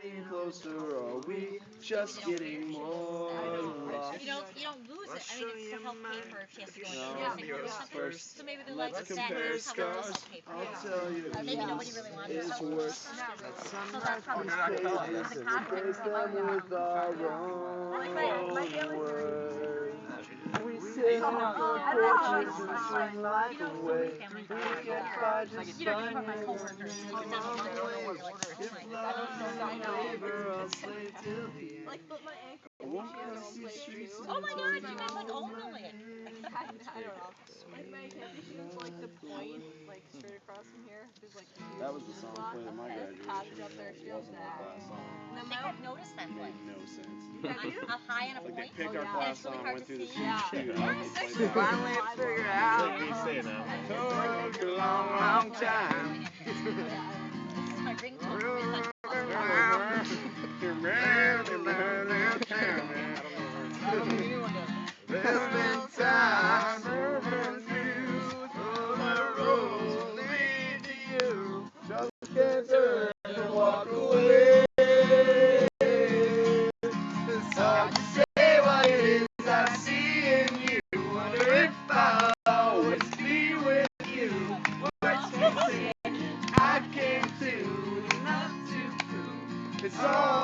getting closer, or are we just getting more lost? You don't lose it. I mean, it's to help pay for if she has to go into No, nursing home or something. first, So maybe they're like, let's that compare is how we'll scars. help pay for I'll it. tell you Maybe nobody really wants is to. worse. So Sunlight that's how these the pages and replace them with our own words. We sit on porches and swing life away. We get by just fine. If love labor, I'll slave till the end. I won't cross these streets. Oh my God, you guys like oatmeal it. I don't know. Like my camping shoes, like the point, like straight across from here. There's like That was the song played at my graduation. up there. She goes that. I think I've noticed that Made like no sense. a high and a Like point. they picked our And class it's really song, hard went to through the see. speech, Finally figured out. Took a long, long time. This is my ringtone for me. There's been times moving through the road lead to you. Just can't turn to walk away. It's hard to say what it is I see in you. Wonder if I'll always be with you. Words can say I came to, enough to prove it's all.